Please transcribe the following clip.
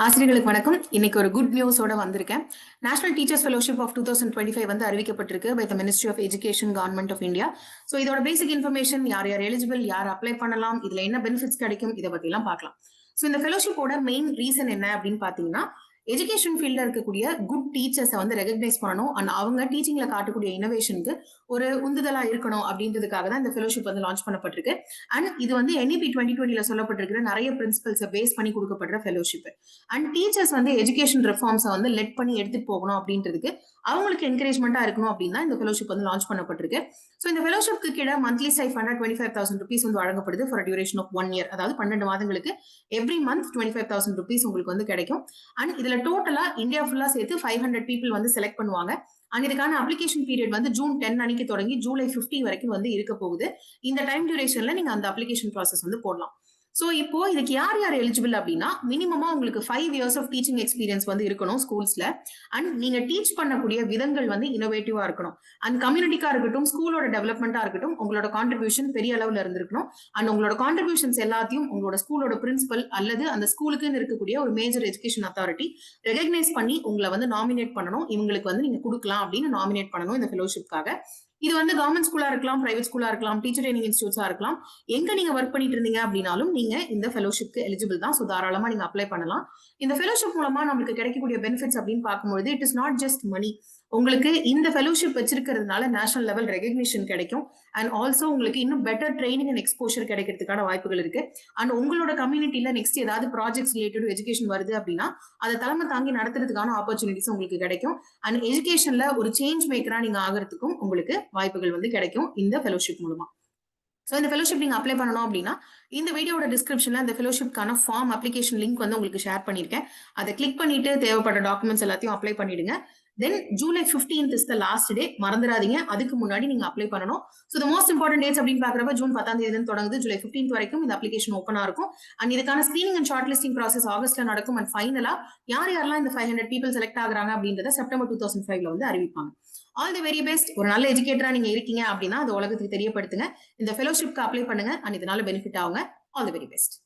ஆசிரியர்களுக்கு வணக்கம். இன்னைக்கு ஒரு குட் நியூஸோட வந்திருக்கேன். நேஷனல் டீச்சர்ஸ் ஃபெலோஷிப் ஆஃப் 2025 வந்து அறிவிக்கப்பட்டிருக்கு by the ministry of education, government of India. So இதோட பேசிக் இன்ஃபர்மேஷன், யார் யார் எலிஜிபிள், யார் அப்ளை பண்ணலாம், இதுல என்ன பெனிஃபிட்ஸ் கிடைக்கும், இதை பத்தி எல்லாம் பார்க்கலாம். ஸோ இந்த ஃபெலோஷிப்போட மெயின் ரீசன் என்ன அப்படின்னு பாத்தீங்கன்னா, எஜுகேஷன் ஃபீல்ட்ல இருக்கக்கூடிய குட் டீச்சர்ஸை வந்து ரெகக்னைஸ் பண்ணணும் அண்ட் அவங்க டீச்சிங்ல காட்டக்கூடிய இனோவேஷனுக்கு ஒரு உந்துதலா இருக்கணும் அப்படின்றதுக்காக தான் இந்த ஃபெலோஷிப் வந்து லான்ச் பண்ணப்பட்டிருக்கு. அண்ட் இது வந்து NEP 2020 சொல்லப்பட்டிருக்கிற நிறைய பிரின்சிபல்ஸை பேஸ் பண்ணி கொடுக்கப்படுற ஃபெலோஷிப். அண்ட் டீச்சர்ஸ் வந்து எஜுகேஷன் ரிஃபார்ம்ஸை வந்து லெட் பண்ணி எடுத்துட்டு போகணும் அப்படின்றதுக்கு அவங்களுக்கு என்கரேஜ்மெண்டா இருக்கணும் அப்படின்னா இந்த ஃபெலோஷிப் வந்து லான்ச் பண்ணப்பட்டிருக்கு. ஸோ இந்த ஃபெலோஷிப்க்கு கீழே மந்த்லி ஸ்டைஃபண்டா 25,000 rupees வந்து வழங்கப்படுது ஃபார் டியூரேஷன் ஆஃப் 1 year. அதாவது 12 மாதங்களுக்கு எவ்ரி மந்த் 25,000 rupees உங்களுக்கு வந்து கிடைக்கும். அண்ட் இதுல டோட்டலா இந்தியா ஃபுல்லா சேர்த்து 500 people வந்து செலக்ட் பண்ணுவாங்க. அண்ட் இதுக்கான அப்ளிகேஷன் பீரியட் வந்து June 10 அன்னைக்கு தொடங்கி July 15 வரைக்கும் வந்து இருக்க போகுது. இந்த டைம் டியூரேஷன்ல நீங்க அந்த அப்ளிகேஷன் ப்ராசஸ் வந்து போடலாம். சோ இப்போ இதுக்கு யார் யார் எலிஜிபிள் அப்படின்னா, மினிமமா உங்களுக்கு 5 years ஆஃப் டீச்சிங் எக்ஸ்பீரியன்ஸ் வந்து இருக்கணும் ஸ்கூல்ஸ்ல. அண்ட் நீங்க டீச் பண்ணக்கூடிய விதங்கள் வந்து இனோவேட்டிவா இருக்கணும். அண்ட் கம்யூனிட்டிக்கா இருக்கட்டும், ஸ்கூலோட டெவலப்மெண்டா இருக்கட்டும், உங்களோட கான்ட்ரிபியூஷன் பெரிய அளவுல இருந்திருக்கணும். அண்ட் உங்களோட கான்ட்ரிபியூஷன்ஸ் எல்லாத்தையும் உங்களோட ஸ்கூலோட பிரின்சிபல் அல்லது அந்த ஸ்கூலுக்குன்னு இருக்கக்கூடிய ஒரு மேஜர் எஜுகேஷன் அத்தாரிட்டி ரெகக்னைஸ் பண்ணி உங்களை வந்து நாமினேட் பண்ணணும். இவங்களுக்கு வந்து நீங்க கொடுக்கலாம் அப்படின்னு நாமினேட் பண்ணணும் இந்த ஃபெலோஷிப்காக. இது வந்து கவர்மெண்ட் ஸ்கூலா இருக்கலாம், பிரைவேட் ஸ்கூலா இருக்கலாம், டீச்சர் ட்ரைனிங் இன்ஸ்டியூட்ஸா இருக்கலாம். எங்க நீங்க ஒர்க் பண்ணிட்டு இருந்தீங்க அப்படின்னாலும் நீங்க இந்த ஃபெலோஷிப்க்கு எலிஜிபிள் தான். ஸோ தாராளமா நீங்க அப்ளை பண்ணலாம். இந்த ஃபெலோஷிப் மூலமா நமக்கு கிடைக்கக்கூடிய பெனிஃபிட்ஸ் அப்படின்னு பார்க்கும்போது it is not just money. உங்களுக்கு இந்த ஃபெலோஷிப் வச்சிருக்கிறதுனால நேஷனல் லெவல் ரெகக்னிஷன் கிடைக்கும். அண்ட் ஆல்சோ உங்களுக்கு இன்னும் பெட்டர் ட்ரைனிங் அண்ட் எக்ஸ்போஷர் கிடைக்கிறதுக்கான வாய்ப்புகள் இருக்கு. அண்ட் உங்களோட கம்யூனிட்டியில நெக்ஸ்ட் ஏதாவது ப்ராஜெக்ட்ஸ் ரிலேட்டட் எஜுகேஷன் வருது அப்படின்னா அதை தலைமை தாங்கி நடத்துறதுக்கான ஆப்பர்ச்சுனிட்டிஸ் உங்களுக்கு கிடைக்கும். அண்ட் எஜுகேஷன்ல ஒரு சேஞ்ச் மேக்கரா நீங்க ஆகிறதுக்கும் உங்களுக்கு வாய்ப்புகள் வந்து கிடைக்கும் இந்த ஃபெலோஷிப் மூலமா. ஸோ இந்த ஃபெலோஷிப் நீங்க அப்ளை பண்ணணும் அப்படின்னா இந்த வீடியோட டிஸ்கிரிப்ஷன்ல இந்த ஃபெலோஷிப்கான ஃபார்ம் அப்ளிகேஷன் லிங்க் வந்து உங்களுக்கு ஷேர் பண்ணிருக்கேன். அதை கிளிக் பண்ணிட்டு தேவைப்பட்ட டாக்குமெண்ட்ஸ் எல்லாத்தையும் அப்ளை பண்ணிடுங்க. தென் July 15th is the last day. மறந்துடாதீங்க, அதுக்கு முன்னாடி நீங்க அப்ளை பண்ணணும். So the most important dates அப்படின்னு பாக்குறப்ப June 10 தொடங்குது, July 15th வரைக்கும் இந்த அப்ளிகேஷன் ஓப்பனா இருக்கும். அண்ட் இதுக்கான screening and short listing process ஆகஸ்ட்ல நடக்கும். அண்ட் ஃபைனலா யார் யாரெல்லாம் இந்த 500 people செலக்ட் ஆகுறாங்க அப்படின்றத September 2005 வந்து அறிவிப்பாங்க. All the very best. ஒரு நல்ல எஜுகேட்டரா நீங்க இருக்கீங்க அப்படின்னா அது உலகத்துக்கு தெரியப்படுத்துங்க. இந்த ஃபெலோஷிப்க்கு அப்ளை பண்ணுங்க அண்ட் இதனால பெனிஃபிட் ஆகுங்க. All the very best.